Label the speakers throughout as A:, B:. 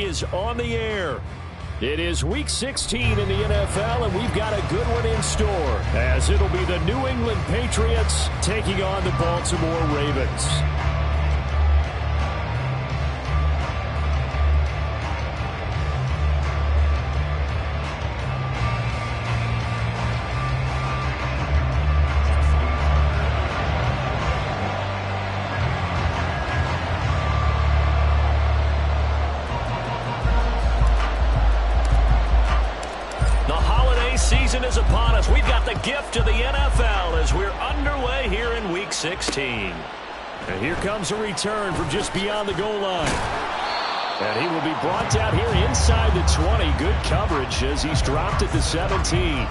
A: is on the air. It is Week 16 in the NFL, and we've got a good one in store, as it'll be the New England Patriots taking on the Baltimore Ravens.
B: Season is upon us. We've got the gift of the NFL as we're underway here in Week 16.
A: And here comes a return from just beyond the goal line. And he will be brought down here inside the 20. Good coverage as he's dropped at the 17.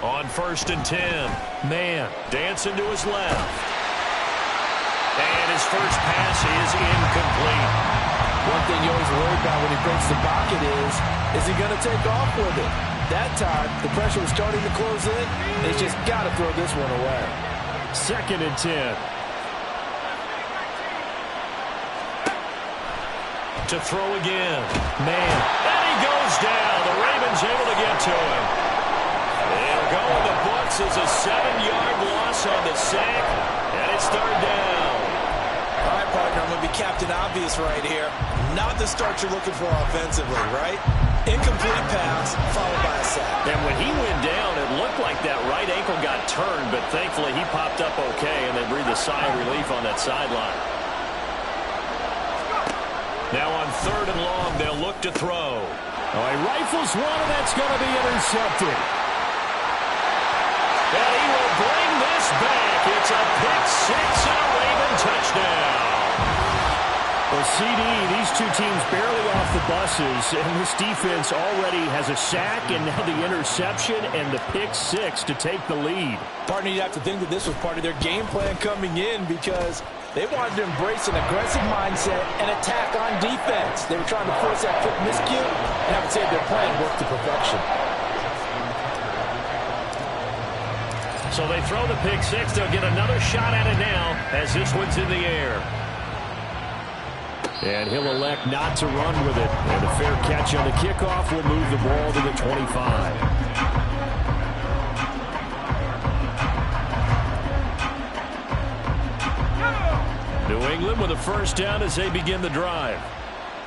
B: On 1st and 10, man dancing to his left. And his first pass is incomplete.
C: One thing you always worry about when he breaks the pocket is he going to take off with it? That time, the pressure was starting to close in. He's just got to throw this one away.
A: 2nd and 10.
B: To throw again. Man. And he goes down. The Ravens able to get to him. They'll go in the books as a 7-yard loss on the sack, and it's 3rd down.
C: All right, partner, I'm going to be Captain Obvious right here. Not the start you're looking for offensively, right? Incomplete pass, followed by a sack.
B: And when he went down, it looked like that right ankle got turned, but thankfully he popped up okay, and they breathed a sigh of relief on that sideline. Now on 3rd and long, they'll look to throw.
A: Oh, he rifles one, and that's going to be intercepted.
B: And he will bring this back. It's a pick-6 and a Raven touchdown.
A: Well, CD, these two teams barely off the buses, and this defense already has a sack and now the interception and the pick-6 to take the lead.
C: Partner, you have to think that this was part of their game plan coming in because they wanted to embrace an aggressive mindset and attack on defense. They were trying to force that quick miscue, and I would say their plan worked to perfection.
B: So they throw the pick-6. They'll get another shot at it now as this one's in the air.
A: And he'll elect not to run with it. And a fair catch on the kickoff will move the ball to the 25. New England with a first down as they begin the drive.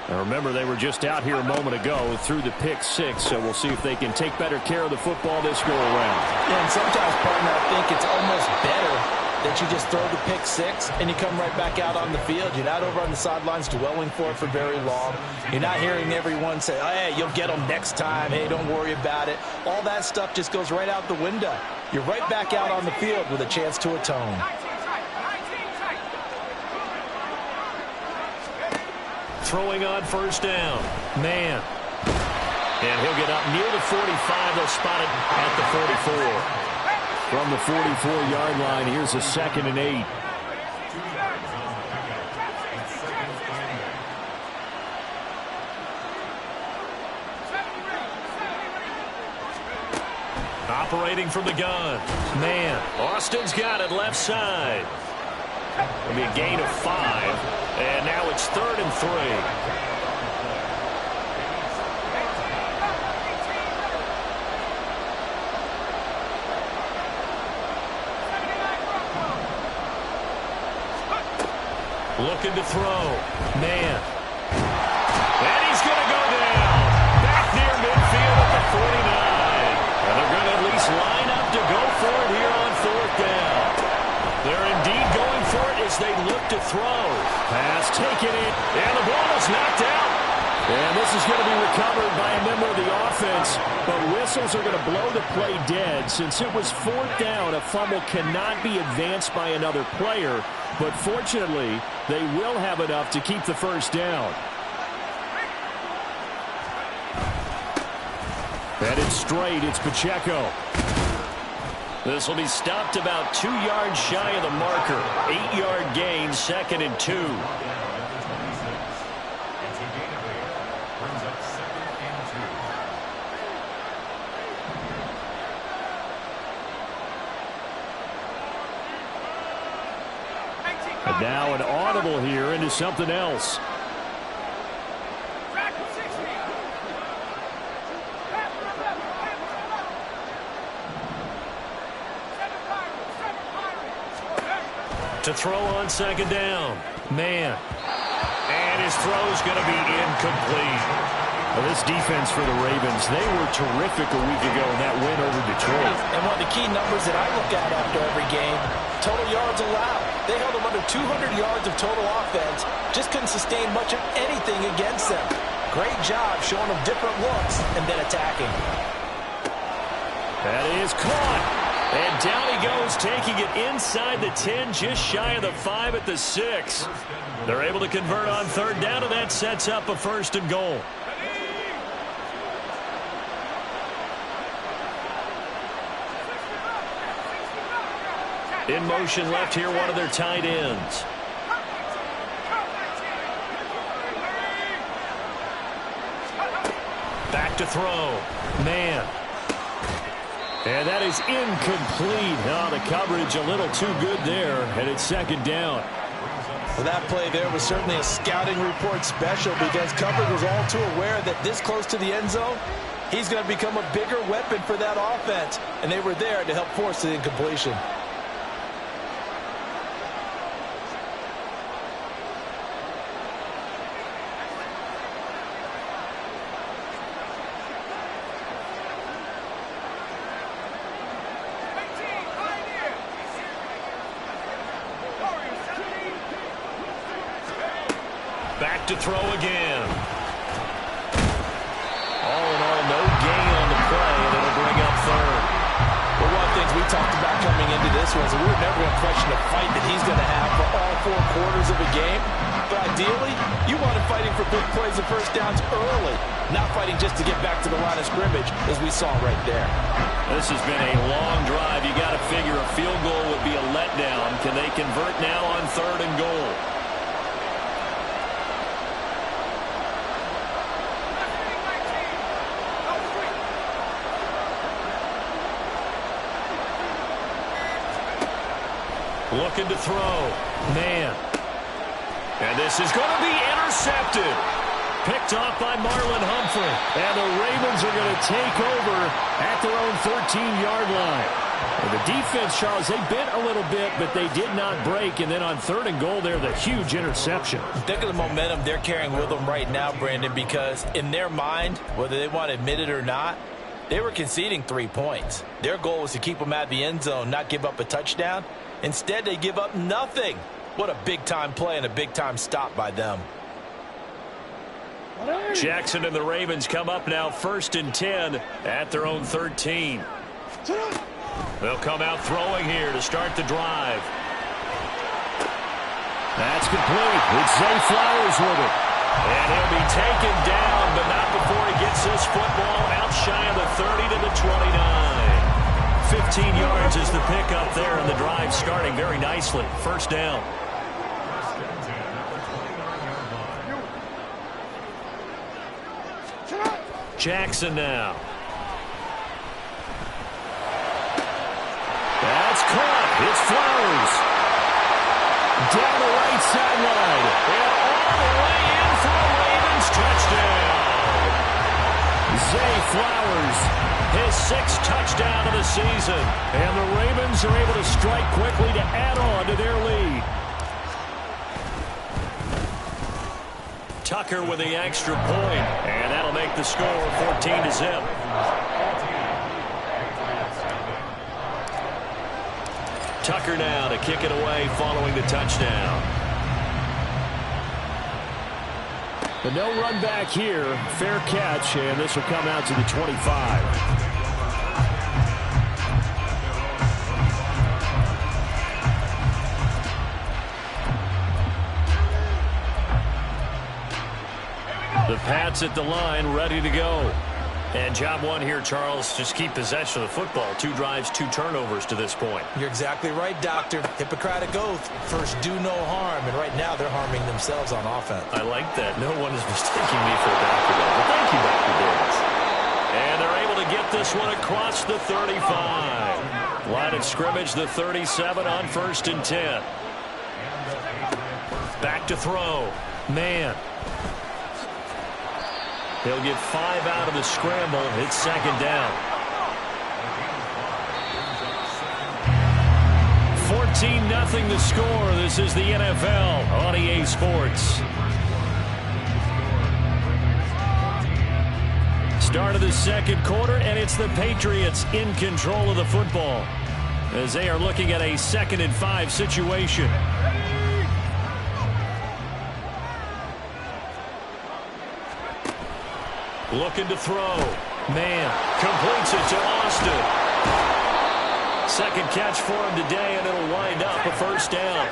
A: Now remember, they were just out here a moment ago through the pick-6, so we'll see if they can take better care of the football this go-around.
C: Yeah, and sometimes, partner, I think it's almost better that you just throw the pick-6 and you come right back out on the field. You're not over on the sidelines dwelling for it for very long. You're not hearing everyone say, hey, you'll get them next time. Hey, don't worry about it. All that stuff just goes right out the window. You're right back out on the field with a chance to atone.
B: Throwing on 1st down. Man. And he'll get up near the 45. They'll spot it at the 44.
A: From the 44-yard line, here's a 2nd and 8.
B: Operating from the gun. Man. Austin's got it left side. It'll be a gain of 5. And now it's 3rd and 3. Looking to throw. Man. And he's going to go down. Back near midfield at the 49. And they're going to at least line up to go for it here on 4th down. They're indeed going for it as they look to throw.
A: Pass taken in.
B: And the ball is knocked out.
A: And this is going to be recovered by a member of the offense. But whistles are going to blow the play dead. Since it was 4th down, a fumble cannot be advanced by another player. But fortunately, they will have enough to keep the first down. Headed straight, it's Pacheco.
B: This will be stopped about 2 yards shy of the marker. 8-yard gain, 2nd and 2.
A: And now an audible here into something else.
B: To throw on 2nd down. Man. And his throw's going to be incomplete.
A: Well, this defense for the Ravens, they were terrific a week ago in that win over Detroit.
C: And one of the key numbers that I look at after every game, total yards allowed. They held them under 200 yards of total offense. Just couldn't sustain much of anything against them. Great job showing them different looks and then attacking.
A: That is caught.
B: And down he goes, taking it inside the 10, just shy of the 5 at the 6. They're able to convert on 3rd down, and that sets up a 1st and goal. In motion left here, one of their tight ends. Back to throw. Man.
A: And that is incomplete. Oh, the coverage a little too good there, and it's 2nd down.
C: Well, that play there was certainly a scouting report special because coverage was all too aware that this close to the end zone, he's going to become a bigger weapon for that offense, and they were there to help force the incompletion.
B: Back to throw again. All in all, no gain on the play, and it'll bring up 3rd.
C: Well, one of the things we talked about coming into this was we were never going to question the fight that he's going to have for all 4 quarters of a game. But ideally, you want him fighting for big plays and 1st downs early, not fighting just to get back to the line of scrimmage, as we saw right there.
B: This has been a long drive. You got to figure a field goal would be a letdown. Can they convert now on 3rd and goal? Looking to throw. Man. And this is going to be intercepted. Picked off by Marlon Humphrey.
A: And the Ravens are going to take over at their own 13-yard line. And the defense, Charles, they bit a little bit, but they did not break. And then on 3rd and goal there, the huge interception.
C: Think of the momentum they're carrying with them right now, Brandon, because in their mind, whether they want to admit it or not, they were conceding 3 points. Their goal was to keep them out of the end zone, not give up a touchdown. Instead, they give up nothing. What a big-time play and a big-time stop by them.
B: Jackson and the Ravens come up now 1st and 10 at their own 13. They'll come out throwing here to start the drive.
A: That's complete. It's Zay Flowers with it.
B: And he'll be taken down, but not before he gets this football out shy of the 30 to the 29. 15 yards is the pickup there, and the drive starting very nicely. 1st down. Jackson now.
A: That's caught. It's Flowers. Down the right sideline.
B: And all the way in for a Ravens touchdown.
A: Zay Flowers.
B: His 6th touchdown of the season.
A: And the Ravens are able to strike quickly to add on to their lead.
B: Tucker with the extra point, and that'll make the score 14-0. Tucker now to kick it away following the touchdown.
A: But no run back here. Fair catch, and this will come out to the 25.
B: The Pats at the line, ready to go. And job one here, Charles, just keep possession of the football. 2 drives, 2 turnovers to this point.
C: You're exactly right, Doctor. Hippocratic oath. First, do no harm. And right now, they're harming themselves on offense.
B: I like that. No one is mistaking me for a doctor, though. But thank you, Dr. Davis. And they're able to get this one across the 35. Line of scrimmage, the 37 on 1st and 10. Back to throw. Man. He'll get 5 out of the scramble. It's 2nd down. 14-0 the score. This is the NFL on EA Sports. Start of the 2nd quarter, and it's the Patriots in control of the football as they are looking at a 2nd and 5 situation. Looking to throw. Man, completes it to Austin. 2nd catch for him today, and it'll wind up a 1st down.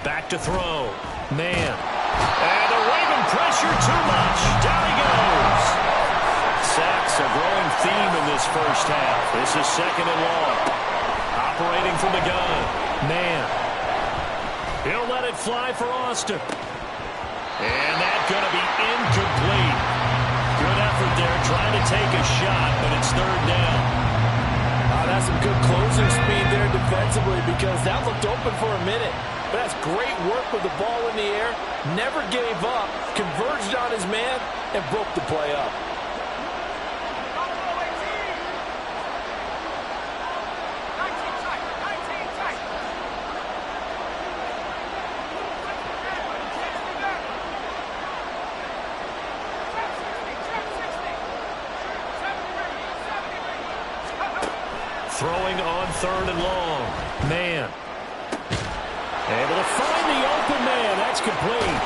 B: Back to throw. Man. And the Raven pressure too much. Down he goes. Sacks a growing theme in this 1st half. This is 2nd and long. Operating from the gun. Man. He'll let it fly for Austin. And that's going to be incomplete. Good effort there trying to take a shot, but it's 3rd down.
C: That's some good closing speed there defensively because that looked open for a minute. But that's great work with the ball in the air. Never gave up. Converged on his man and broke the play up.
B: Throwing on 3rd and long. Man. Able to find the open man. That's complete.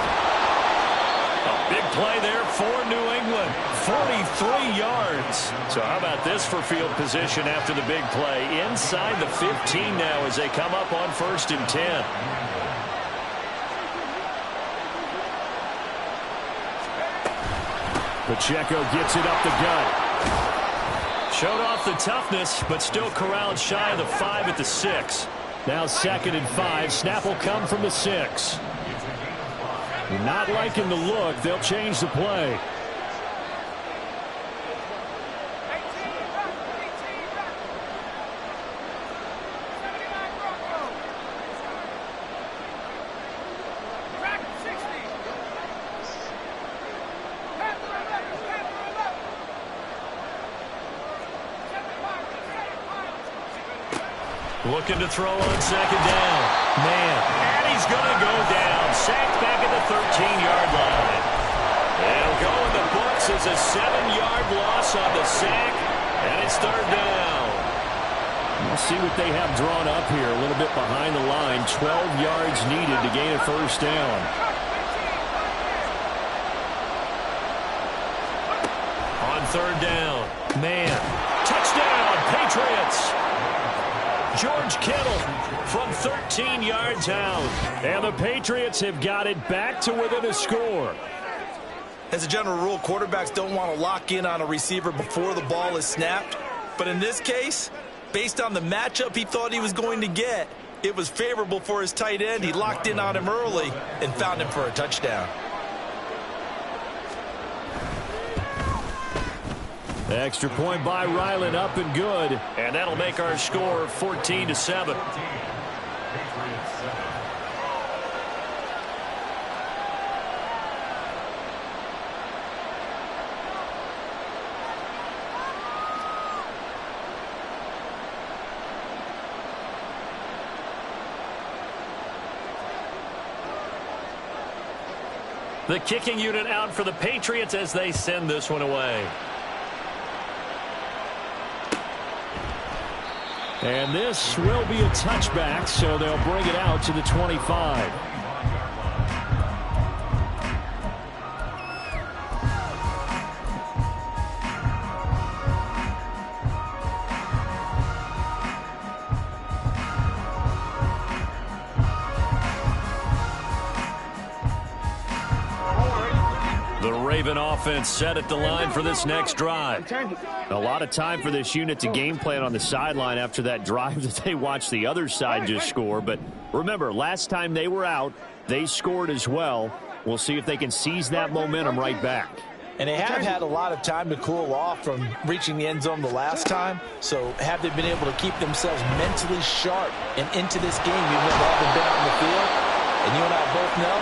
B: A big play there for New England. 43 yards. So how about this for field position after the big play? Inside the 15 now as they come up on 1st and 10.
A: Pacheco gets it up the gut.
B: Showed off the toughness, but still corralled shy of the 5 at the 6.
A: Now 2nd and 5. Snap will come from the 6. Not liking the look. They'll change the play.
B: Looking to throw on 2nd down. Man, and he's going to go down. Sacked back at the 13-yard line. It'll go in the books as a 7-yard loss on the sack, and it's 3rd down.
A: We'll see what they have drawn up here. A little bit behind the line. 12 yards needed to gain a 1st down.
B: On 3rd down. Man, touchdown, Patriots. George Kittle from 13 yards out.
A: And the Patriots have got it back to within a score.
C: As a general rule, quarterbacks don't want to lock in on a receiver before the ball is snapped. But in this case, based on the matchup he thought he was going to get, it was favorable for his tight end. He locked in on him early and found him for a touchdown.
A: Extra point by Ryland, up and good.
B: And that'll make our score 14-7. The kicking unit out for the Patriots as they send this one away.
A: And this will be a touchback, so they'll bring it out to the 25.
B: Raven offense set at the line for this next drive.
A: A lot of time for this unit to game plan on the sideline after that drive that they watched the other side just score. But remember, last time they were out, they scored as well. We'll see if they can seize that momentum right back.
C: And they have had a lot of time to cool off from reaching the end zone the last time. So have they been able to keep themselves mentally sharp and into this game even though they haven't been on the field? And you and I both know,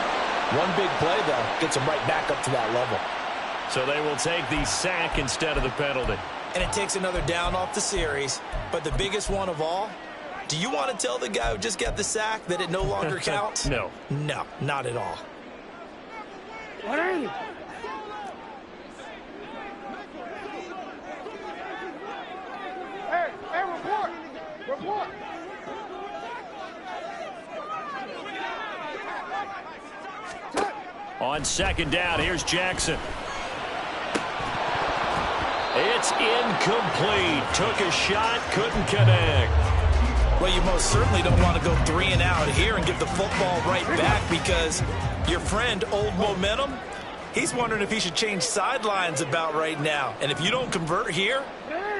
C: one big play, though, gets them right back up to that level.
B: So they will take the sack instead of the penalty.
C: And it takes another down off the series. But the biggest one of all, do you want to tell the guy who just got the sack that it no longer counts?
B: No.
C: No, not at all.
D: What are you? Hey, report! Report!
B: On second down, here's Jackson. It's incomplete. Took a shot, couldn't connect.
C: Well, you most certainly don't want to go 3 and out here and give the football right back because your friend, Old Momentum, he's wondering if he should change sidelines about right now. And if you don't convert here,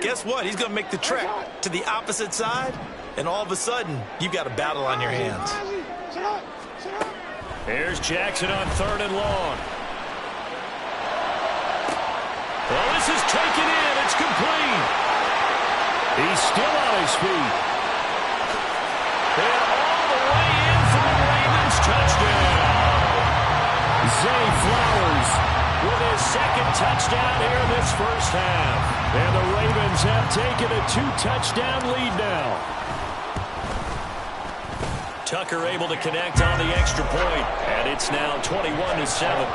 C: guess what? He's going to make the trek to the opposite side, and all of a sudden, you've got a battle on your hands.
B: Here's Jackson on 3rd and long. Well, this is taken in. It's complete.
A: He's still on his feet.
B: And all the way in for the Ravens. Touchdown.
A: Zay Flowers
B: With his second touchdown here in this first half.
A: And the Ravens have taken a 2-touchdown lead now.
B: Tucker able to connect on the extra point. And it's now 21-7.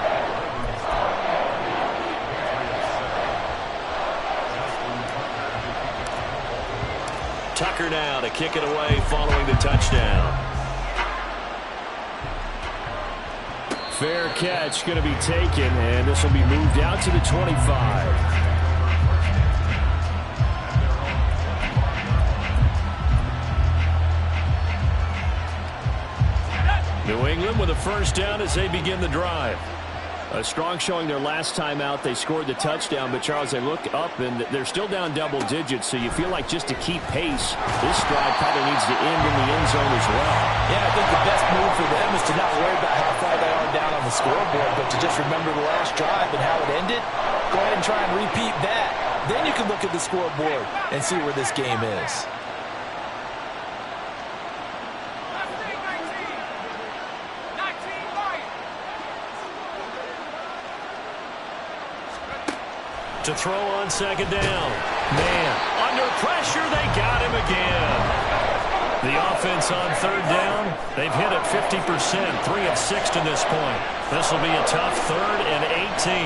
B: Tucker now to kick it away following the touchdown.
A: Fair catch going to be taken, and this will be moved out to the 25. New England with a first down as they begin the drive. A strong showing their last time out. They scored the touchdown, but Charles, they look up and they're still down double digits, so you feel like just to keep pace, this drive probably needs to end in the end zone as well.
C: Yeah, I think the best move for them is to not worry about how far they are down on the scoreboard, but to just remember the last drive and how it ended. Go ahead and try and repeat that. Then you can look at the scoreboard and see where this game is.
B: To throw on second down. Man, under pressure, they got him again. The offense on third down, they've hit it 50%, 3 of 6 to this point. This will be a tough 3rd and 18.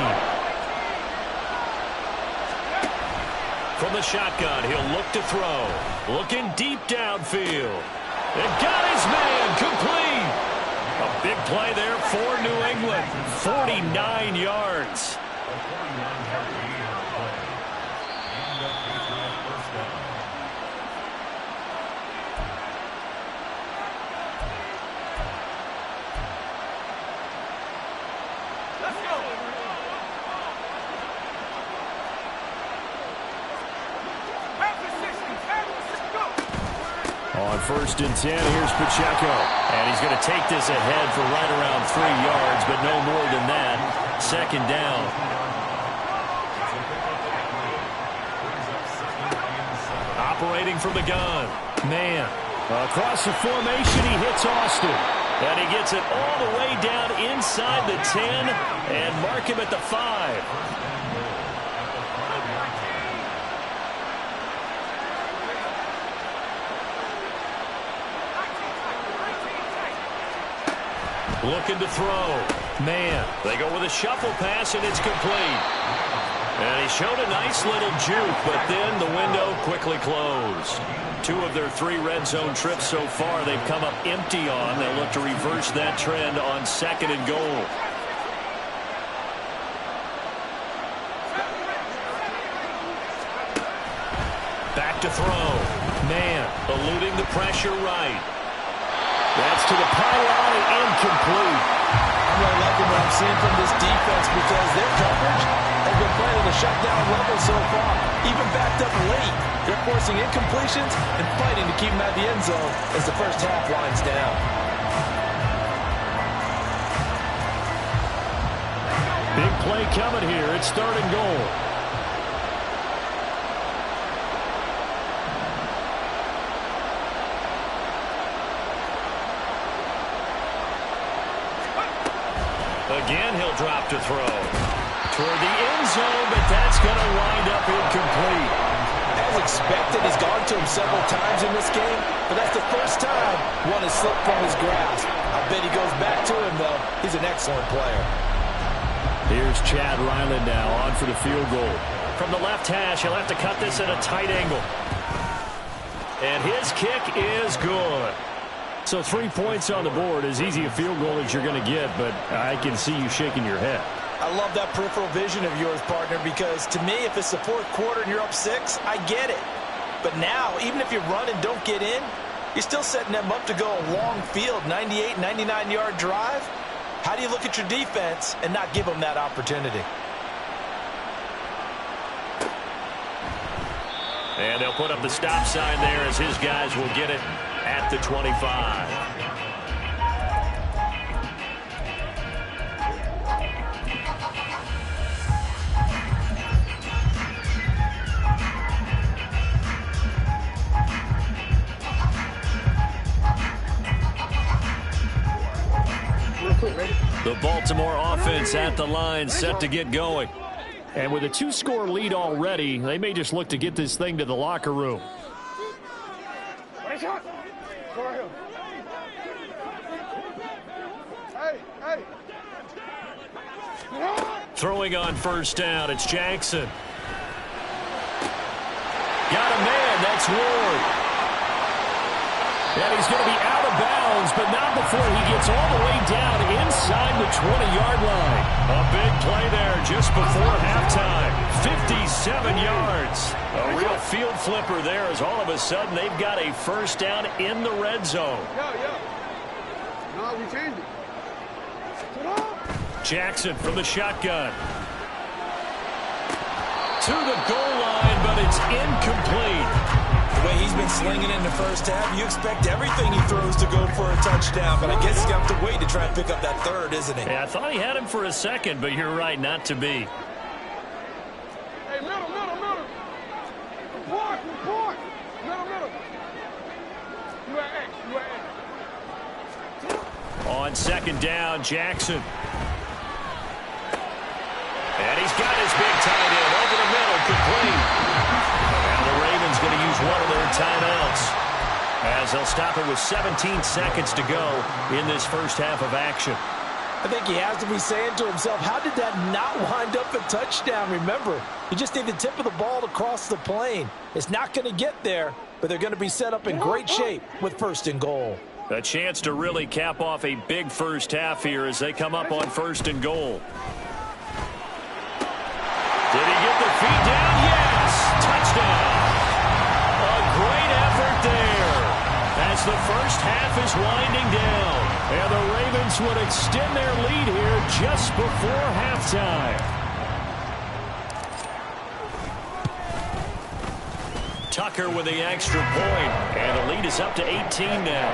B: From the shotgun, he'll look to throw. Looking deep downfield. And got his man complete. A big play there for New England. 49 yards.
A: On 1st and 10, here's Pacheco.
B: And he's going to take this ahead for right around 3 yards, but no more than that. Second down. Operating from the gun. Man.
A: Across the formation, he hits Austin.
B: And he gets it all the way down inside the 10 and mark him at the 5. Looking to throw. Man, they go with a shuffle pass, and it's complete. And he showed a nice little juke, but then the window quickly closed. 2 of their 3 red zone trips so far they've come up empty on. They'll look to reverse that trend on 2nd and goal. Back to throw. Man, eluding the pressure right.
A: That's to the pylon, incomplete.
C: really liking what I'm seeing from this defense because their coverage has been playing at a shutdown level so far. Even backed up late, they're forcing incompletions and fighting to keep them out of the end zone as the first half winds down.
A: Big play coming here. It's 3rd and goal.
B: Again, he'll drop to throw. Toward the end zone, but that's going to wind up incomplete.
C: As expected, he's gone to him several times in this game, but that's the first time one has slipped from his grasp. I bet he goes back to him, though. He's an excellent player.
A: Here's Chad Ryland now on for the field goal.
B: From the left hash, he'll have to cut this at a tight angle. And his kick is good.
A: So 3 points on the board, as easy a field goal as you're going to get, but I can see you shaking your head.
C: I love that peripheral vision of yours, partner, because to me, if it's the 4th quarter and you're up 6, I get it. But now, even if you run and don't get in, you're still setting them up to go a long field, 98, 99-yard drive. How do you look at your defense and not give them that opportunity?
B: And they'll put up the stop sign there as his guys will get it at the 25.
A: The Baltimore offense at the line, set to get going. And with a 2-score lead already, they may just look to get this thing to the locker room.
B: Throwing on 1st down, it's Jackson. Got a man, that's Ward.
A: And he's going to be out of bounds, but not before he gets all the way down inside the 20-yard line.
B: A big play there just before halftime. 57 yards. A real field flipper there as all of a sudden they've got a 1st down in the red zone.
D: No, we changed it.
B: Jackson from the shotgun. To the goal line, but it's incomplete.
C: The way he's been slinging in the first half, you expect everything he throws to go for a touchdown, but I guess he's going to have to wait to try and pick up that 3rd, isn't he?
B: Yeah, I thought he had him for a second, but you're right, not to be.
D: Hey, middle. Report. Middle. You at X.
B: On 2nd down, Jackson. And he's got his big tight end over the middle, complete. And the Ravens going to use one of their timeouts as they'll stop it with 17 seconds to go in this first half of action.
C: I think he has to be saying to himself, how did that not wind up a touchdown? Remember, you just need the tip of the ball to cross the plane. It's not going to get there, but they're going to be set up in great shape with 1st and goal.
B: A chance to really cap off a big first half here as they come up on 1st and goal. Did he get the feet down? Yes! Touchdown! A great effort there as the first half is winding down.
A: And the Ravens would extend their lead here just before halftime.
B: Tucker with the extra point, and the lead is up to 18 now.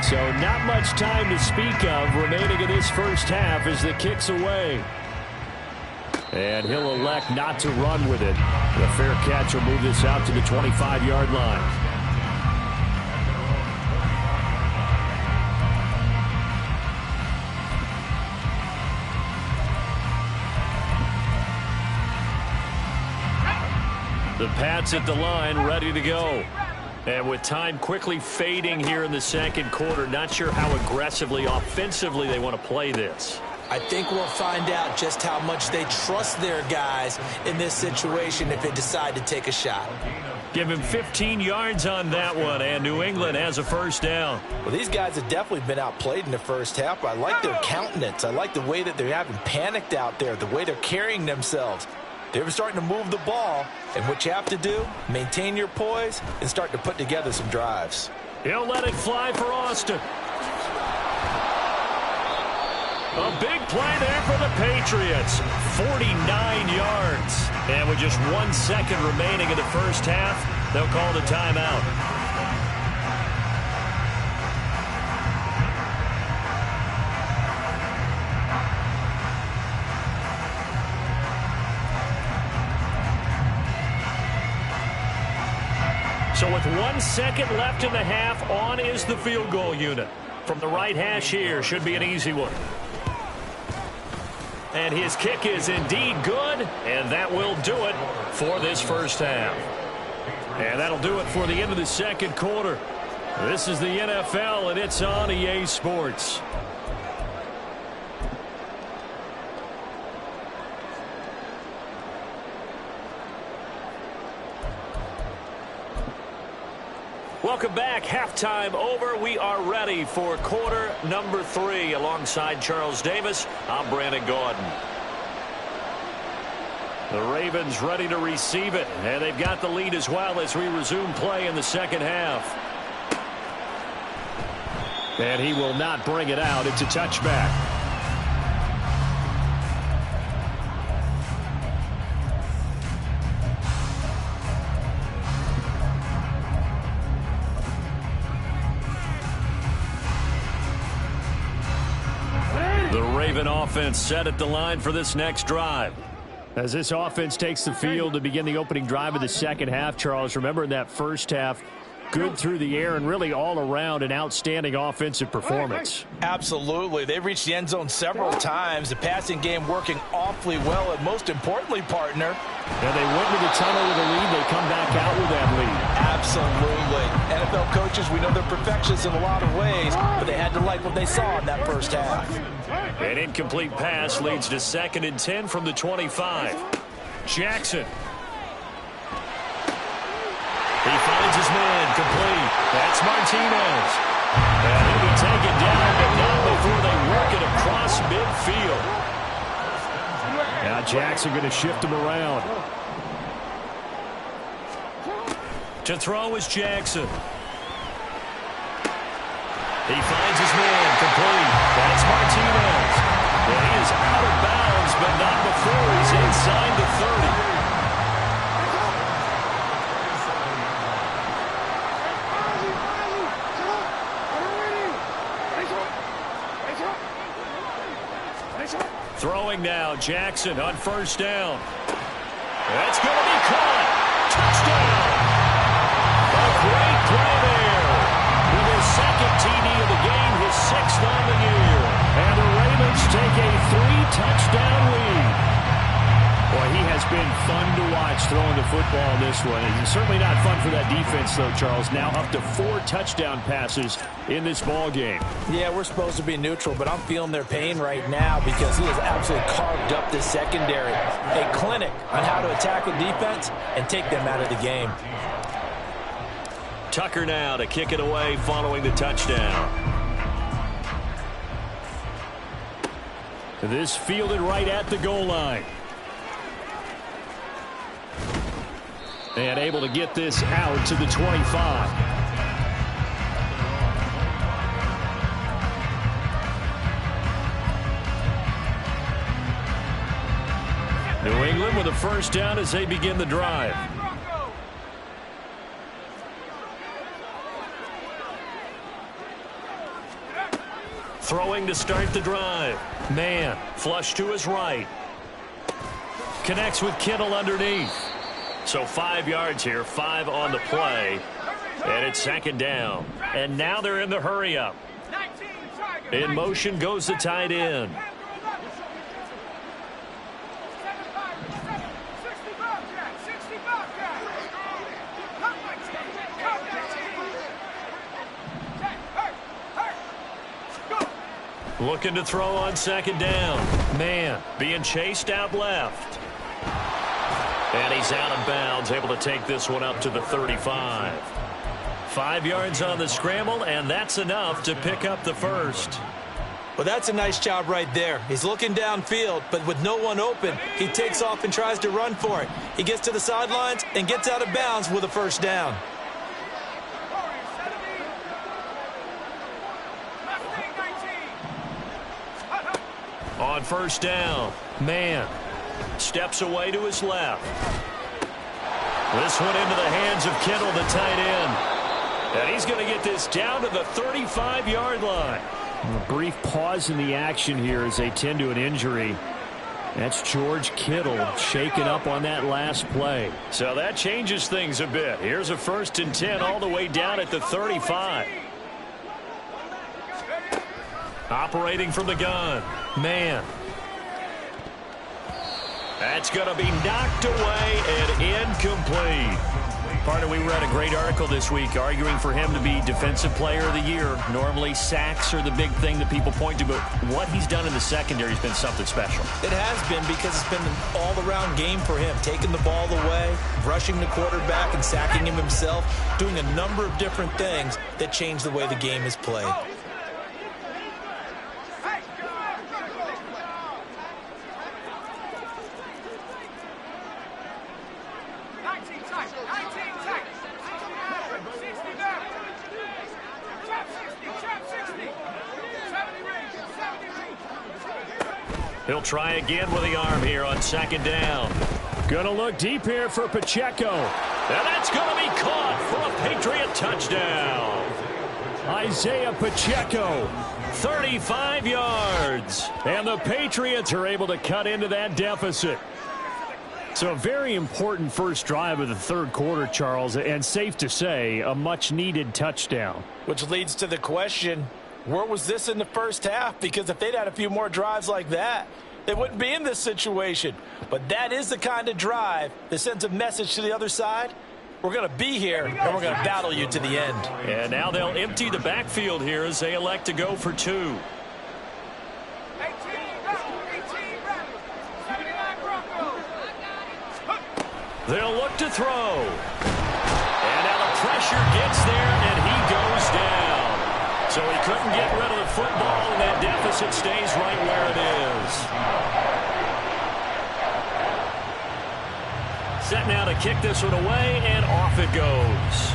A: So not much time to speak of remaining in this first half as the kick's away. And he'll elect not to run with it. The fair catch will move this out to the 25-yard line. The Pats at the line, ready to go. And with time quickly fading here in the 2nd quarter, not sure how aggressively, offensively they want to play this.
C: I think we'll find out just how much they trust their guys in this situation if they decide to take a shot.
B: Give him 15 yards on that one, and New England has a first down.
C: Well, these guys have definitely been outplayed in the first half. I like their countenance. I like the way that they haven't panicked out there, the way they're carrying themselves. They're starting to move the ball, and what you have to do, maintain your poise and start to put together some drives.
B: He'll let it fly for Austin. A big play there for the Patriots. 49 yards. And with just 1 second remaining in the first half, they'll call the timeout. So with 1 second left in the half, on is the field goal unit. From the right hash here, should be an easy one. And his kick is indeed good, and that will do it for this first half. And that'll do it for the end of the second quarter. This is the NFL, and it's on EA Sports. Welcome back. Halftime over. We are ready for quarter number 3. Alongside Charles Davis, I'm Brandon Gaudin. The Ravens ready to receive it, and they've got the lead as well as we resume play in the second half. And he will not bring it out. It's a touchback. Offense set at the line for this next drive. As this offense takes the field to begin the opening drive of the second half, Charles, remember in that first half, good through the air and really all around an outstanding offensive performance.
C: Absolutely. They've reached the end zone several times. The passing game working awfully well, and most importantly, partner.
B: And they went to the tunnel with a lead. They come back out with that lead.
C: Absolutely. NFL coaches, we know they're perfectionists in a lot of ways, but they had to like what they saw in that first half.
B: An incomplete pass leads to 2nd and 10 from the 25. Jackson. He finds his man complete. That's Martinez. And he'll be taken down, but not before they work it across midfield. Now Jackson going to shift him around. To throw is Jackson. He finds his man complete. That's Martinez. And he is out of bounds, but not before he's inside the 30. Throwing now, Jackson on first down. That's going to be caught. Touchdown. A great play there. With his 2nd TD of the game, his 6th on the year. And the Ravens take a 3-touchdown lead. Boy, he has been fun to watch throwing the football this one. It's certainly not fun for that defense, though, Charles. Now up to 4 touchdown passes in this ball game.
C: Yeah, we're supposed to be neutral, but I'm feeling their pain right now because he has absolutely carved up this secondary. A clinic on how to attack the defense and take them out of the game.
B: Tucker now to kick it away following the touchdown. This fielded right at the goal line. And able to get this out to the 25. New England with a first down as they begin the drive. Throwing to start the drive. Man, flush to his right. Connects with Kittle underneath. So 5 yards here, 5 on the play. And it's 2nd down. And now they're in the hurry up. In motion goes the tight end. Looking to throw on second down. Man being chased out left. And he's out of bounds, able to take this one up to the 35. 5 yards on the scramble, and that's enough to pick up the first.
C: Well, that's a nice job right there. He's looking downfield, but with no one open, he takes off and tries to run for it. He gets to the sidelines and gets out of bounds with a first down.
B: On first down, Man steps away to his left. This one into the hands of Kittle, the tight end. And he's going to get this down to the 35-yard line.
A: A brief pause in the action here as they tend to an injury. That's George Kittle shaken up on that last play.
B: So that changes things a bit. Here's a 1st and 10 all the way down at the 35. Operating from the gun. Man. That's going to be knocked away and incomplete. Partner, we read a great article this week arguing for him to be Defensive Player of the Year. Normally, sacks are the big thing that people point to, but what he's done in the secondary has been something special.
C: It has been, because it's been an all-around game for him. Taking the ball away, rushing the quarterback, and sacking him himself, doing a number of different things that change the way the game is played.
B: He'll try again with the arm here on second down.
A: Gonna look deep here for Pacheco.
B: And that's going to be caught for a Patriot touchdown.
A: Isaiah Pacheco.
B: 35 yards.
A: And the Patriots are able to cut into that deficit. So a very important first drive of the third quarter, Charles, and safe to say, a much-needed touchdown.
C: Which leads to the question, where was this in the first half? Because if they'd had a few more drives like that, they wouldn't be in this situation. But that is the kind of drive that sends a message to the other side. We're going to be here, and we're going to battle you to the end.
B: And now they'll empty the backfield here as they elect to go for 2. They'll look to throw. And now the pressure gets there, and he goes down. So he couldn't get rid of the football, and that deficit stays right where it is. Set now to kick this one away, and off it goes.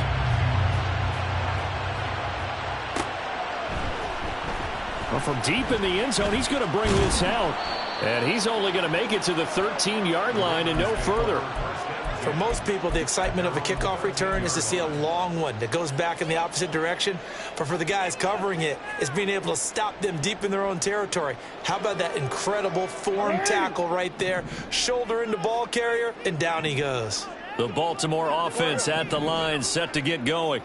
A: Well, from deep in the end zone, he's going to bring this out.
B: And he's only going to make it to the 13-yard line and no further.
C: For most people, the excitement of a kickoff return is to see a long one that goes back in the opposite direction. But for the guys covering it, it's being able to stop them deep in their own territory. How about that incredible form tackle right there? Shoulder into ball carrier, and down he goes.
B: The Baltimore offense at the line, set to get going.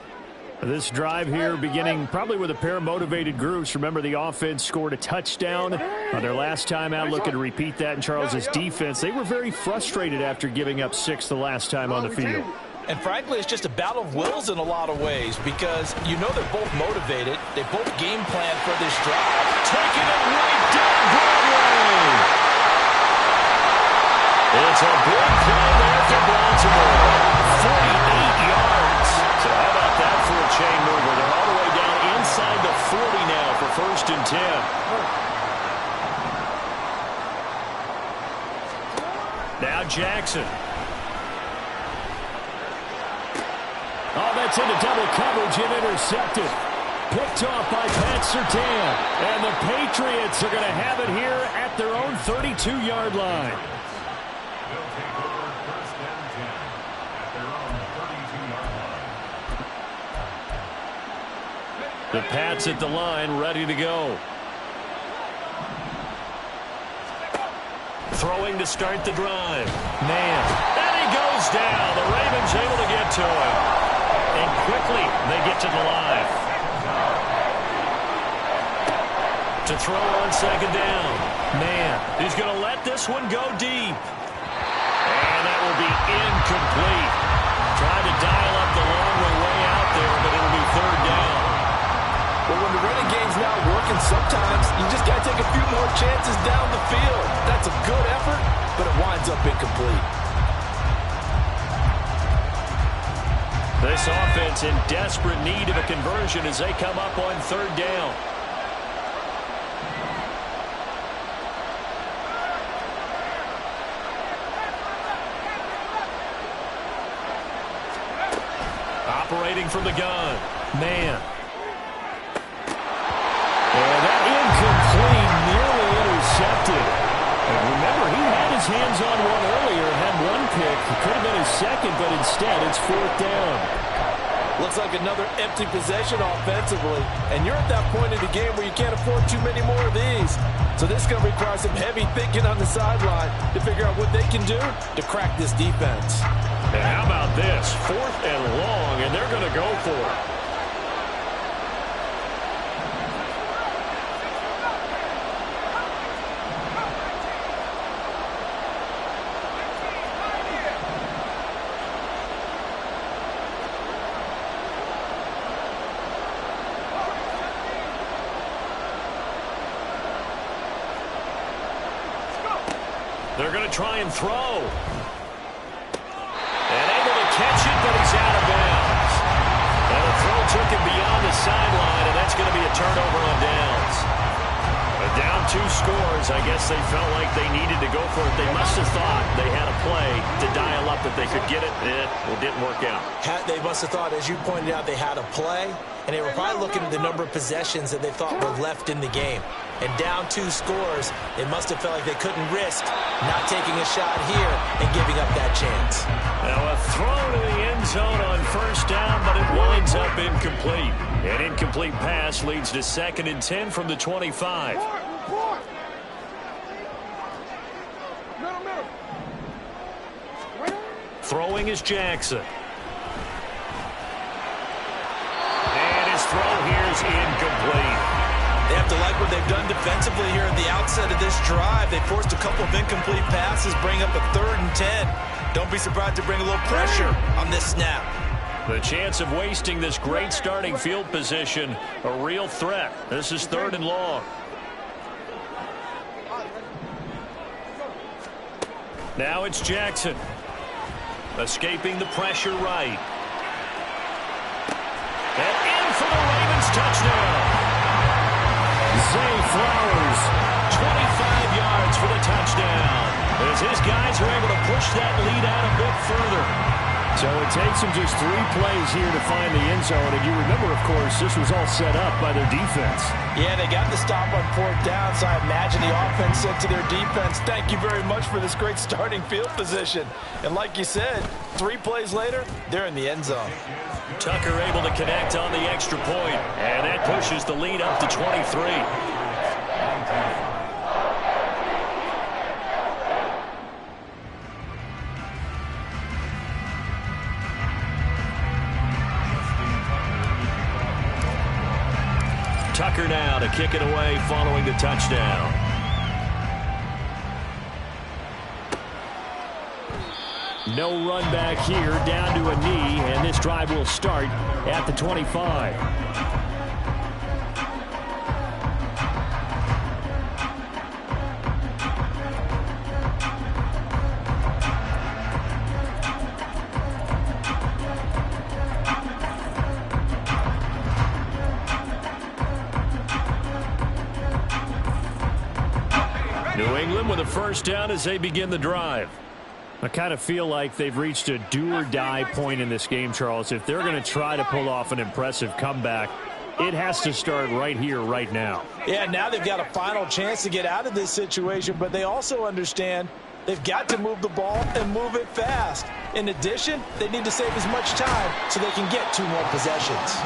A: This drive here beginning probably with a pair of motivated groups. Remember, the offense scored a touchdown on their last time out. Looking to repeat that in Charles's defense. They were very frustrated after giving up 6 the last time on the field.
C: And frankly, it's just a battle of wills in a lot of ways, because you know they're both motivated. They both game plan for this drive.
B: Taking it right down Broadway. It's a big play there for Baltimore. 48 yards. So how about that for a chain mover? They're all the way down inside the 40 now for 1st and 10. Now Jackson.
A: Oh, that's into double coverage and intercepted. Picked off by Pat Surtain. And the Patriots are going to have it here at their own 32-yard line.
B: The Pats at the line, ready to go. Throwing to start the drive. Man. And he goes down. The Ravens able to get to him. And quickly they get to the line. To throw on second down. Man, he's going to let this one go deep. And that will be incomplete. Trying to dial up the long way out there, but it'll be 3rd down.
C: But when the running game's not working, sometimes you just got to chances down the field. That's a good effort, but it winds up incomplete.
A: This offense in desperate need of a conversion as they come up on third down. Operating from the gun. Man. And that incomplete, nearly intercepted. And remember, he had his hands on one earlier, had one pick. It could have been his second, but instead it's fourth down.
C: Looks like another empty possession offensively. And you're at that point in the game where you can't afford too many more of these. So this is going to require some heavy thinking on the sideline to figure out what they can do to crack this defense.
A: And how about this? Fourth and long, and they're going to go for it. They're going to try and throw. And able to catch it, but he's out of bounds. And the throw took him beyond the sideline, and that's going to be a turnover on downs. Down 2 scores. I guess they felt like they needed to go for it. They must have thought they had a play to dial up that they could get it. It didn't work out.
C: They must have thought, as you pointed out, they had a play, and they were probably looking at the number of possessions that they thought were left in the game. And down 2 scores, they must have felt like they couldn't risk not taking a shot here and giving up that chance.
A: Now a throw to the end zone on first down, but it winds up incomplete. An incomplete pass leads to 2nd and 10 from the 25. Throwing is Jackson. And his throw here is incomplete.
C: They have to like what they've done defensively here at the outset of this drive. They forced a couple of incomplete passes, bring up a 3rd and 10. Don't be surprised to bring a little pressure on this snap.
A: The chance of wasting this great starting field position, a real threat. This is 3rd and long. Now it's Jackson. Escaping the pressure right. And in for the Ravens touchdown. Zay Flowers, 25 yards for the touchdown. As his guys are able to push that lead out a bit further. So it takes them just 3 plays here to find the end zone. And you remember, of course, this was all set up by their defense.
C: Yeah, they got the stop on 4th down, so I imagine the offense said to their defense, thank you very much for this great starting field position. And like you said, 3 plays later, they're in the end zone.
A: Tucker able to connect on the extra point, and that pushes the lead up to 23. Tucker now to kick it away following the touchdown. No run back here, down to a knee, and this drive will start at the 25. New England with a first down as they begin the drive. I kind of feel like they've reached a do-or-die point in this game, Charles. If they're going to try to pull off an impressive comeback, it has to start right here, right now.
C: Yeah, now they've got a final chance to get out of this situation, but they also understand they've got to move the ball and move it fast. In addition, they need to save as much time so they can get 2 more possessions.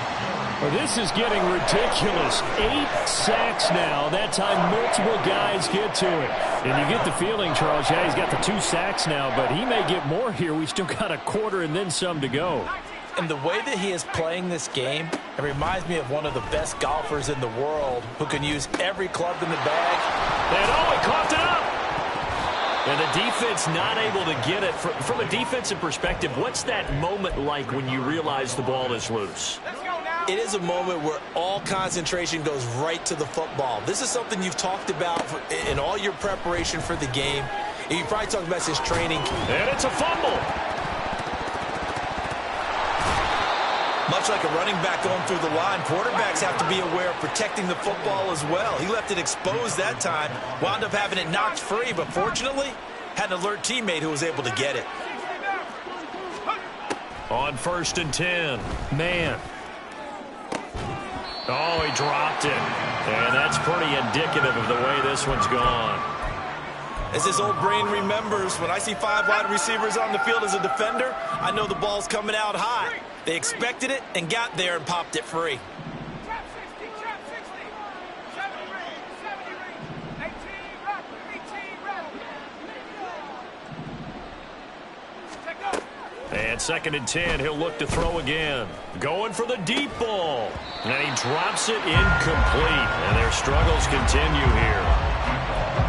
A: Well, this is getting ridiculous. 8 sacks now. That time multiple guys get to it. And you get the feeling, Charles, yeah, he's got the 2 sacks now, but he may get more here. We still got a quarter and then some to go.
C: And the way that he is playing this game, it reminds me of one of the best golfers in the world who can use every club in the bag.
A: And he coughed it up. And the defense not able to get it. From a defensive perspective, what's that moment like when you realize the ball is loose?
D: Let's go now.
C: it is a moment where all concentration goes right to the football. This is something you've talked about in all your preparation for the game. And you probably talked about his training.
B: And it's a fumble.
C: Much like a running back going through the line, quarterbacks have to be aware of protecting the football as well. He left it exposed that time, wound up having it knocked free, but fortunately, had an alert teammate who was able to get it.
B: On 1st and 10, man. Oh, he dropped it. And that's pretty indicative of the way this one's gone.
C: As his old brain remembers, when I see 5 wide receivers on the field as a defender, I know the ball's coming out high. They expected it and got there and popped it free.
B: And 2nd and 10, he'll look to throw again. Going for the deep ball. And he drops it incomplete. And their struggles continue here.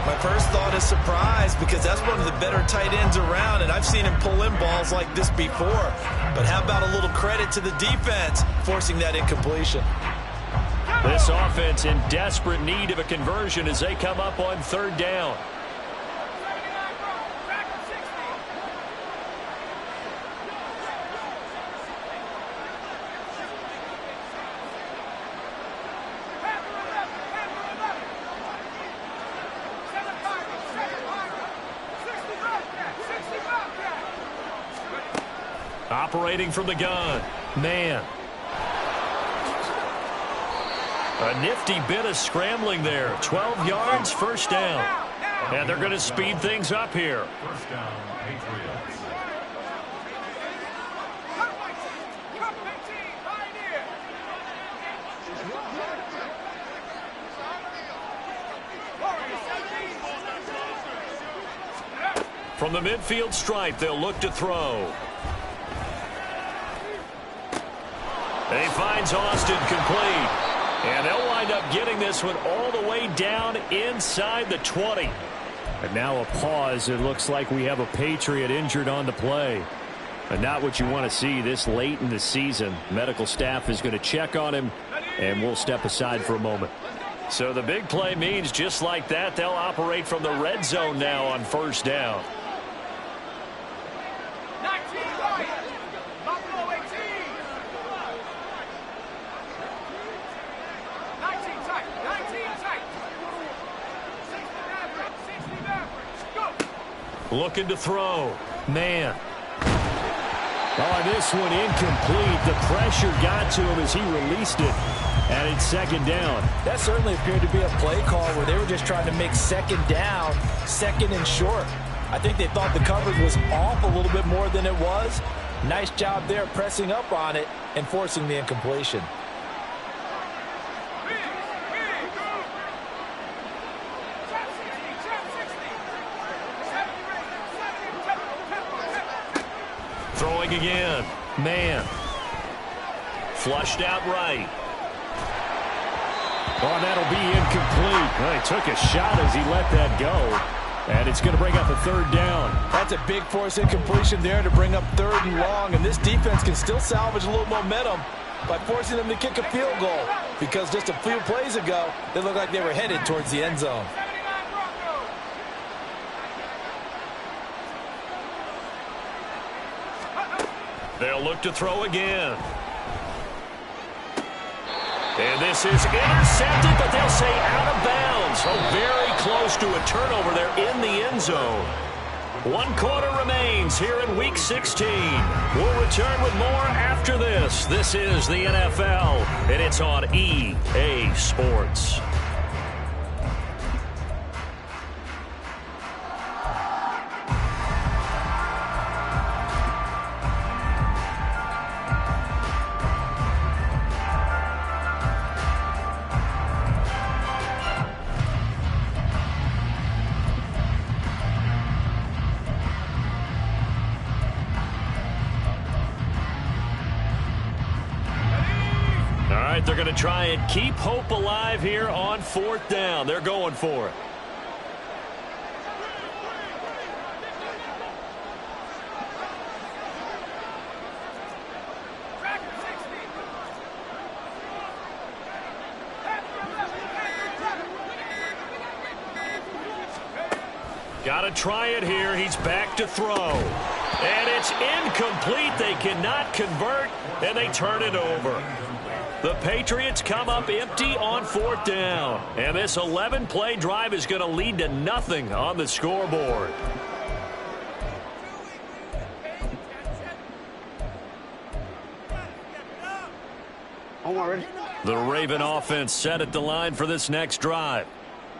C: My first thought is surprise because that's one of the better tight ends around, and I've seen him pull in balls like this before. But how about a little credit to the defense forcing that incompletion?
B: This offense in desperate need of a conversion as they come up on 3rd down. Operating from the gun. Man. A nifty bit of scrambling there. 12 yards, 1st down. And they're going to speed things up here.
E: 1st down, Patriots.
B: From the midfield stripe, they'll look to throw. And he finds Austin complete. And they'll wind up getting this one all the way down inside the 20.
A: And now a pause. It looks like we have a Patriot injured on the play. And not what you want to see this late in the season. Medical staff is going to check on him, and we'll step aside for a moment.
B: So the big play means just like that, they'll operate from the red zone now on 1st down. Looking to throw. Man.
A: Oh, this one incomplete. The pressure got to him as he released it. And it's 2nd down.
C: That certainly appeared to be a play call where they were just trying to make 2nd down, 2nd and short. I think they thought the coverage was off a little bit more than it was. Nice job there pressing up on it and forcing the incompletion.
B: Throwing again. Man. Flushed out right.
A: Oh, that'll be incomplete. Well, he took a shot as he let that go. And it's going to bring up a 3rd down.
C: That's a big force incompletion there to bring up 3rd and long. And this defense can still salvage a little momentum by forcing them to kick a field goal. Because just a few plays ago, they looked like they were headed towards the end zone.
B: They'll look to throw again. And this is intercepted, but they'll say out of bounds. Oh, very close to a turnover there in the end zone. 1 quarter remains here in Week 16. We'll return with more after this. This is the NFL, and it's on EA Sports. They're going to try and keep hope alive here on 4th down. They're going for it. Got to try it here. He's back to throw. And it's incomplete. They cannot convert, and they turn it over. The Patriots come up empty on 4th down. And this 11-play drive is going to lead to nothing on the scoreboard.
A: The Raven offense set at the line for this next drive.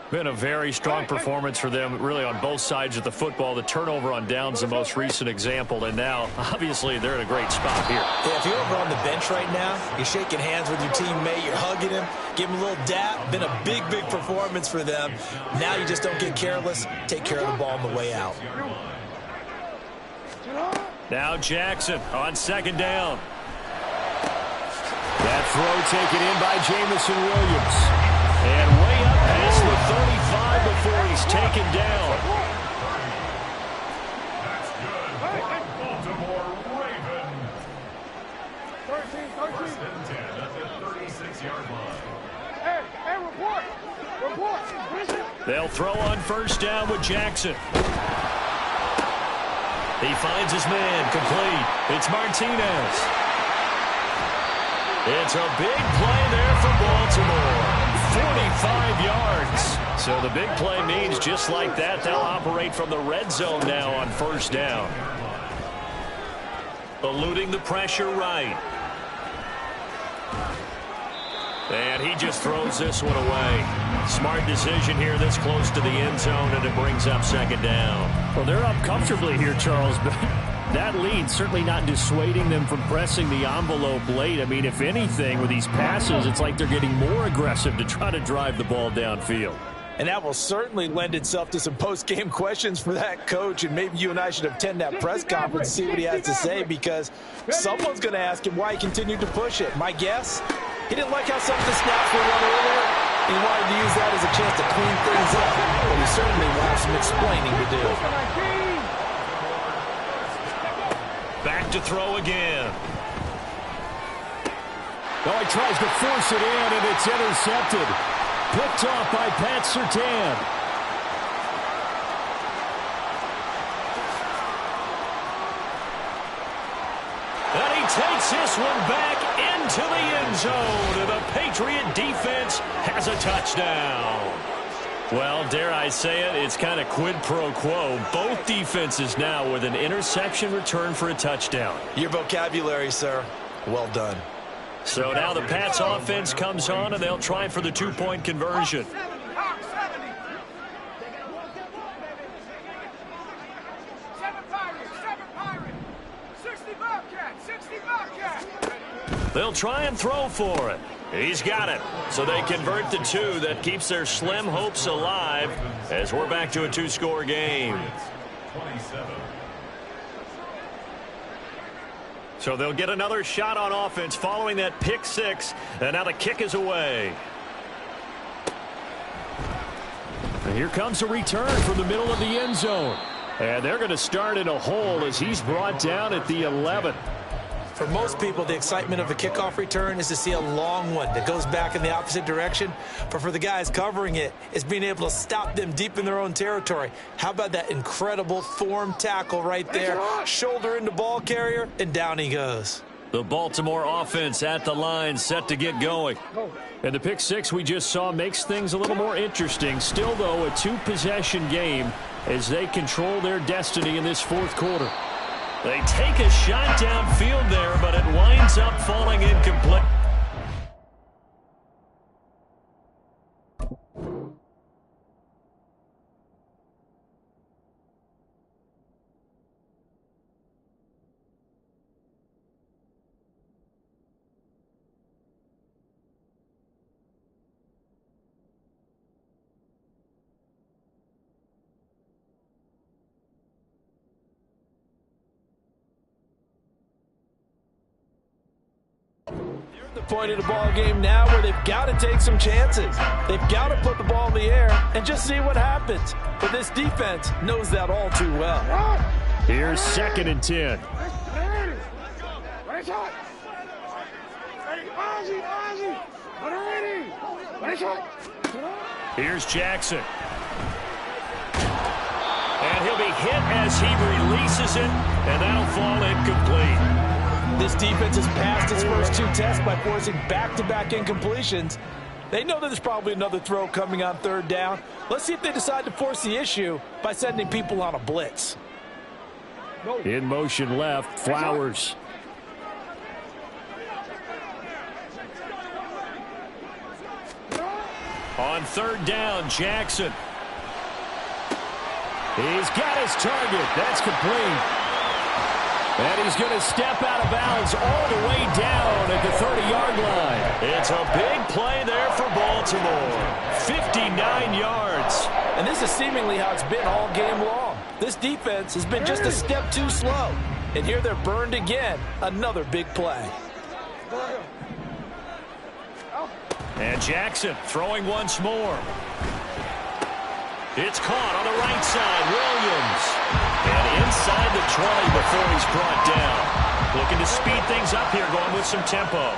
A: Been a very strong performance for them, really, on both sides of the football. The turnover on downs, the most recent example, and now, obviously, they're in a great spot here.
C: Yeah, if you're over on the bench right now, you're shaking hands with your teammate, you're hugging him, give him a little dap. Been a big, big performance for them. Now you just don't get careless. Take care of the ball on the way out.
A: Now Jackson on 2nd down. That throw taken in by Jamison Williams. And way up past the 35 before he's taken down.
E: That's good. Baltimore Raven.
D: 13.
E: 10 at the 36-yard line.
D: Hey, report.
A: They'll throw on 1st down with Jackson. He finds his man, complete. It's Martinez. It's a big play there for Baltimore. 45 yards. So the big play means just like that, they'll operate from the red zone now on 1st down. Eluding the pressure right. And he just throws this one away. Smart decision here this close to the end zone, and it brings up 2nd down. Well, they're up comfortably here, Charles, but that lead certainly not dissuading them from pressing the envelope late. I mean, if anything, with these passes, it's like they're getting more aggressive to try to drive the ball downfield.
C: And that will certainly lend itself to some post-game questions for that coach, and maybe you and I should attend that press conference and see what he has to say, because someone's going to ask him why he continued to push it. My guess, he didn't like how some of the snaps were run earlier. He wanted to use that as a chance to clean things up, but he certainly will have some explaining to do.
A: Back to throw again. Oh, he tries to force it in, and it's intercepted. Picked off by Pat Surtain. And he takes this one back into the end zone. And the Patriot defense has a touchdown. Well, dare I say it, it's kind of quid pro quo. Both defenses now with an interception return for a touchdown.
C: Your vocabulary, sir. Well done.
A: So now the Pats offense comes on, and they'll try for the 2-point conversion. They'll try and throw for it. He's got it. So they convert the 2. That keeps their slim hopes alive as we're back to a 2-score game.
E: 27.
A: So they'll get another shot on offense following that pick 6. And now the kick is away. And here comes a return from the middle of the end zone. And they're going to start in a hole as he's brought down at the 11.
C: For most people, the excitement of a kickoff return is to see a long one that goes back in the opposite direction. But for the guys covering it, it's being able to stop them deep in their own territory. How about that incredible form tackle right there? Shoulder into ball carrier, and down he goes.
A: The Baltimore offense at the line, set to get going. And the pick 6 we just saw makes things a little more interesting. Still, though, a 2-possession game as they control their destiny in this 4th quarter. They take a shot downfield there, but it winds up falling incomplete.
C: The point of the ball game now where they've got to take some chances. They've got to put the ball in the air and just see what happens. But this defense knows that all too well.
A: Here's 2nd and 10. Here's Jackson.
B: And he'll be hit as he releases it, and that'll fall incomplete.
C: This defense has passed its first 2 tests by forcing back-to-back incompletions. They know that there's probably another throw coming on 3rd down. Let's see if they decide to force the issue by sending people on a blitz.
A: In motion left, Flowers.
B: On 3rd down, Jackson. He's got his target. That's complete.
A: And he's going to step out of bounds all the way down at the 30-yard line.
B: It's a big play there for Baltimore. 59 yards.
C: And this is seemingly how it's been all game long. This defense has been just a step too slow. And here they're burned again. Another big play.
B: And Jackson throwing once more. It's caught on the right side. Williams. And inside the 20 before he's brought down. Looking to speed things up here, going with some tempo.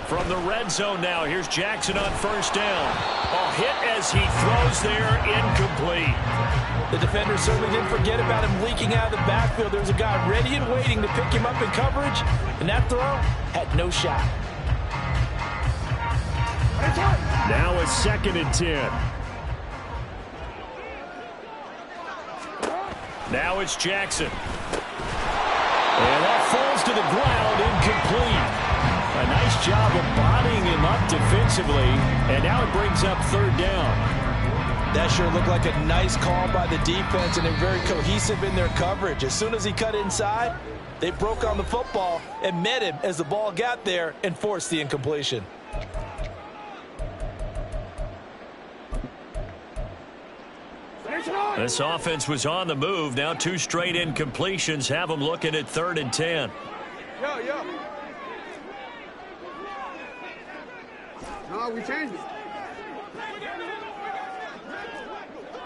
B: From the red zone now, here's Jackson on 1st down. A hit as he throws there, incomplete.
C: The defender certainly didn't forget about him leaking out of the backfield. There was a guy ready and waiting to pick him up in coverage, and that throw had no shot.
A: Now it's 2nd and 10.
B: Now it's Jackson.
A: And that falls to the ground, incomplete. A nice job of bodying him up defensively, and now it brings up 3rd down.
C: That sure looked like a nice call by the defense, and they're very cohesive in their coverage. As soon as he cut inside, they broke on the football and met him as the ball got there and forced the incompletion.
B: This offense was on the move. Now 2 straight incompletions have them looking at 3rd and 10.
D: Yeah. No, we changed it.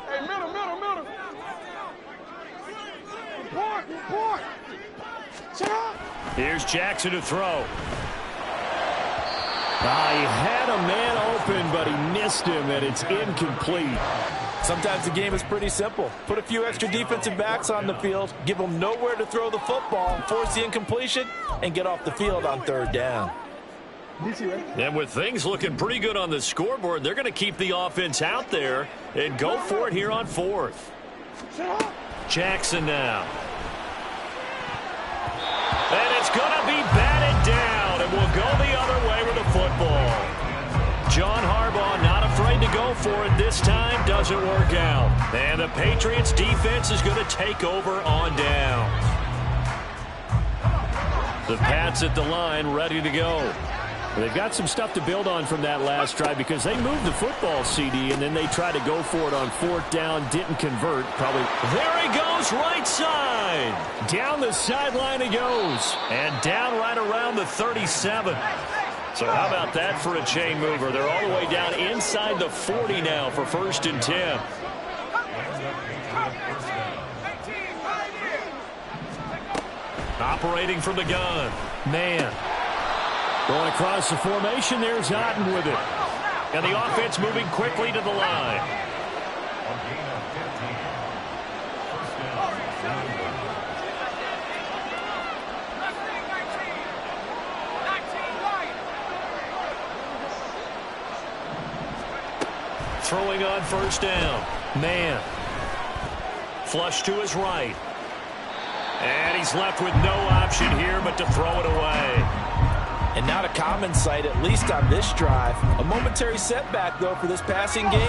D: Hey, middle. Report. Shut up.
B: Here's Jackson to throw.
A: He had a man open, but he missed him, and it's incomplete.
C: Sometimes the game is pretty simple. Put a few extra defensive backs on the field, give them nowhere to throw the football, force the incompletion, and get off the field on 3rd down.
B: And with things looking pretty good on the scoreboard, they're going to keep the offense out there and go for it here on 4th. Jackson now. And it's going to be batted down, and we'll go the other way with the football. John Harbaugh not afraid to go for it this time. Doesn't work out. And the Patriots defense is going to take over on downs. The Pats at the line ready to go.
A: They've got some stuff to build on from that last drive because they moved the football, CD, and then they tried to go for it on 4th down, didn't convert. Probably.
B: There he goes, right side.
A: Down the sideline he goes.
B: And down right around the 37. So how about that for a chain mover? They're all the way down inside the 40 now for 1st and 10. Operating from the gun. Man.
A: Going across the formation, there's Otten with it.
B: And the offense moving quickly to the line. Throwing on 1st down. Man. Flush to his right. And he's left with no option here but to throw it away.
C: And not a common sight, at least on this drive. A momentary setback, though, for this passing game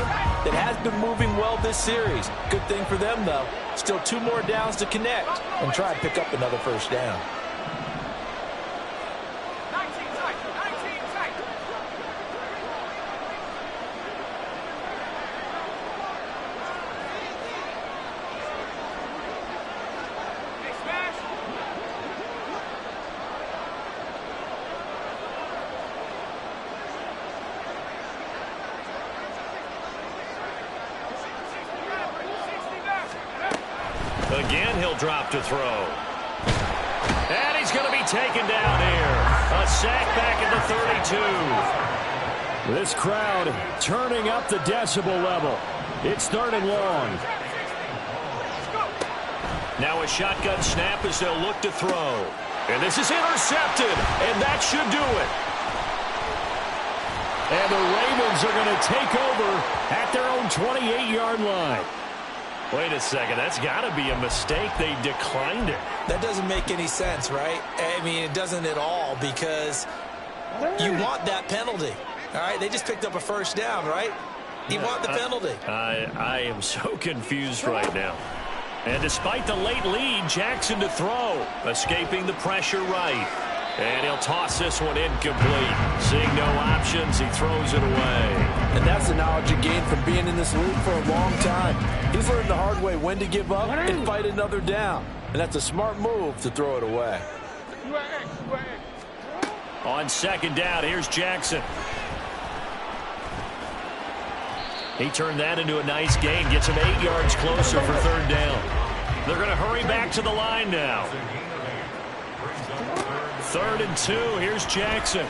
C: that has been moving well this series. Good thing for them, though. Still 2 more downs to connect and try and pick up another 1st down.
B: Again, he'll drop to throw. And he's going to be taken down here. A A sack back at the 32.
A: This crowd turning up the decibel level. It's 3rd and long.
B: Now a shotgun snap as they'll look to throw. And this is intercepted, and that should do it.
A: And the Ravens are going to take over at their own 28-yard line.
B: Wait a second, that's got to be a mistake. They declined it.
C: That doesn't make any sense, right? I mean, it doesn't at all, because you want that penalty. All right, they just picked up a 1st down, right? You want the penalty.
B: I am so confused right now. And despite the late lead, Jackson to throw, escaping the pressure right. And he'll toss this one incomplete. Seeing no options, he throws it away.
C: And that's the knowledge you gain from being in this league for a long time. He's learned the hard way when to give up and fight another down. And that's a smart move to throw it away.
B: On 2nd down, here's Jackson. He turned that into a nice gain. Gets him 8 yards closer for 3rd down. They're going to hurry back to the line now. 3rd and 2. Here's Jackson.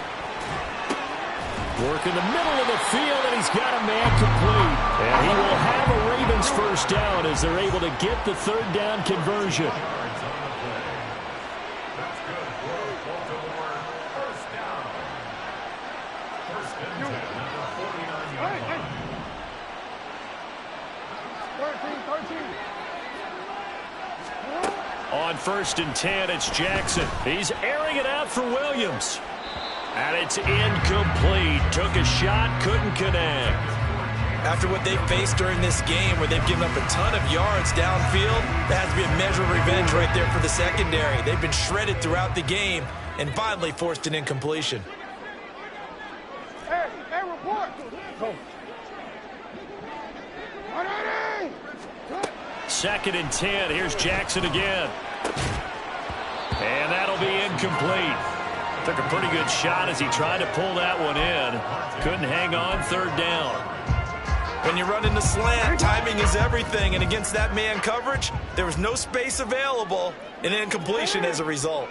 A: Work in the middle of the field, and he's got a man complete. And he will have a Ravens 1st down as they're able to get the 3rd down conversion.
B: On 1st and 10, it's Jackson. He's airing it out for Williams. And it's incomplete. Took a shot, couldn't connect.
C: After what they've faced during this game, where they've given up a ton of yards downfield, that has to be a measure of revenge right there for the secondary. They've been shredded throughout the game and finally forced an incompletion.
D: Hey, report. Go.
B: 2nd and 10. Here's Jackson again. And that'll be incomplete. Took a pretty good shot as he tried to pull that one in. Couldn't hang on. 3rd down.
C: When you run in the slant, timing is everything. And against that man coverage, there was no space available. An incompletion as a result.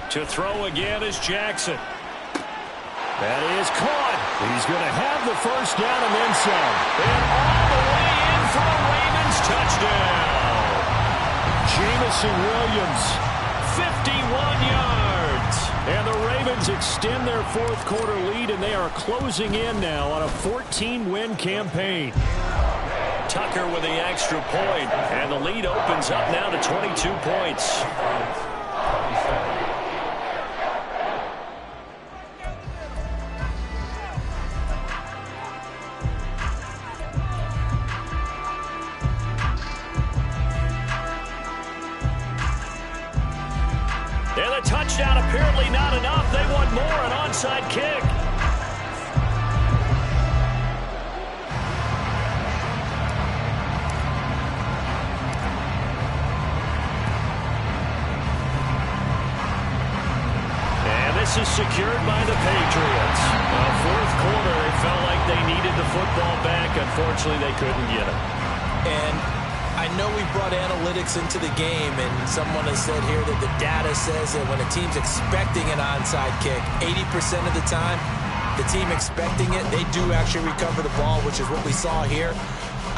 B: To throw again is Jackson. That is caught. He's going to have the 1st down and then some. And all the way in for a Ravens touchdown.
A: Jameson Williams,
B: 51 yards.
A: And the Ravens extend their 4th quarter lead, and they are closing in now on a 14-win campaign.
B: Tucker with the extra point, and the lead opens up now to 22 points. And the touchdown apparently not enough. They want more, an onside kick. And this is secured by the Patriots. 4th quarter, it felt like they needed the football back. Unfortunately, they couldn't get it.
C: And I know we brought analytics into the game, and someone has said here that the data says that when a team's expecting an onside kick, 80% of the time, the team expecting it, they do actually recover the ball, which is what we saw here.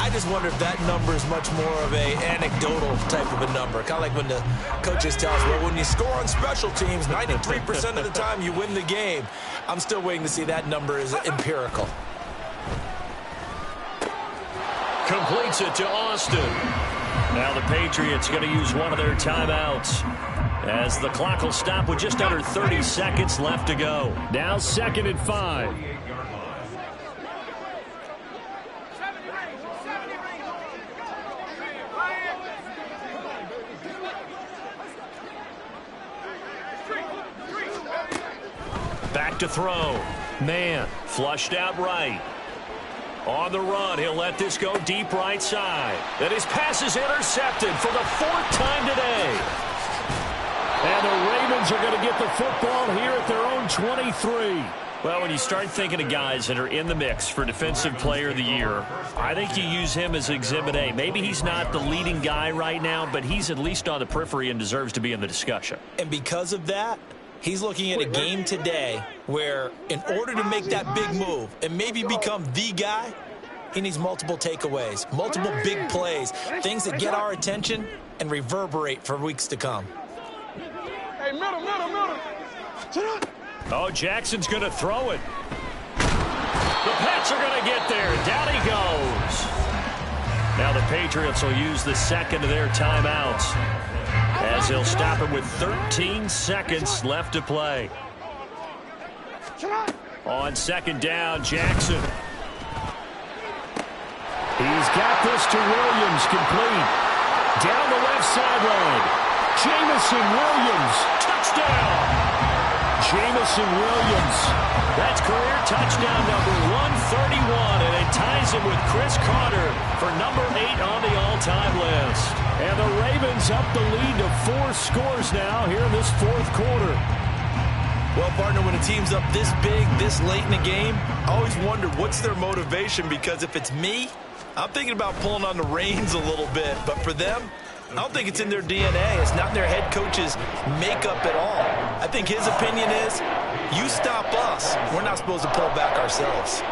C: I just wonder if that number is much more of a anecdotal type of a number. Kind of like when the coaches tell us, well, when you score on special teams, 93% of the time you win the game. I'm still waiting to see that number is empirical.
B: Completes it to Austin. Now the Patriots going to use one of their timeouts as the clock will stop with just under 30 seconds left to go.
A: Now 2nd and 5.
B: Back to throw. Man, flushed out right. On the run, he'll let this go deep right side. And his pass is intercepted for the 4th time today.
A: And the Ravens are going to get the football here at their own 23.
B: Well, when you start thinking of guys that are in the mix for Defensive Player of the Year, I think you use him as Exhibit A. Maybe he's not the leading guy right now, but he's at least on the periphery and deserves to be in the discussion.
C: And because of that, He's looking at a game today where in order to make that big move and maybe become the guy, he needs multiple takeaways, multiple big plays, things that get our attention and reverberate for weeks to come.
D: Hey, middle.
B: Oh, Jackson's going to throw it. The Pats are going to get there. Down he goes. Now the Patriots will use the second of their timeouts as they'll stop it with 13 seconds left to play. On second down, Jackson.
A: He's got this to Williams, complete. Down the left sideline. Jameson Williams.
B: Touchdown.
A: Jameson Williams.
B: That's career touchdown number 131, and it ties him with Chris Carter for number 8 on the all-time list.
A: And the Ravens up the lead to 4 scores now here in this fourth quarter.
C: Well, partner, when a team's up this big, this late in the game, I always wonder what's their motivation, because if it's me, I'm thinking about pulling on the reins a little bit. But for them, I don't think it's in their DNA. It's not in their head coach's makeup at all. I think his opinion is, you stop us, we're not supposed to pull back ourselves.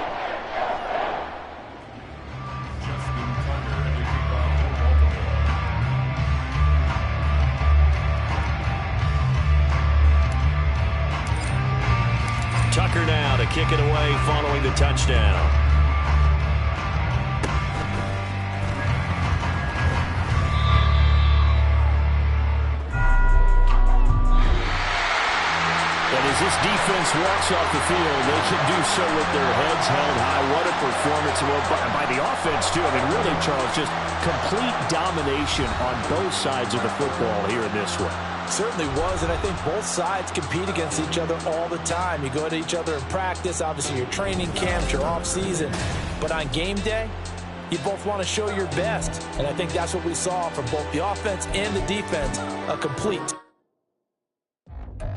B: Tucker now to kick it away following the touchdown.
A: As this defense walks off the field, they can do so with their heads held high. What a performance by the offense, too. I mean, really, Charles, just complete domination on both sides of the football here in this one.
C: Certainly was, and I think both sides compete against each other all the time. You go at each other in practice, obviously your training camps, your off-season. But on game day, you both want to show your best. And I think that's what we saw from both the offense and the defense, a complete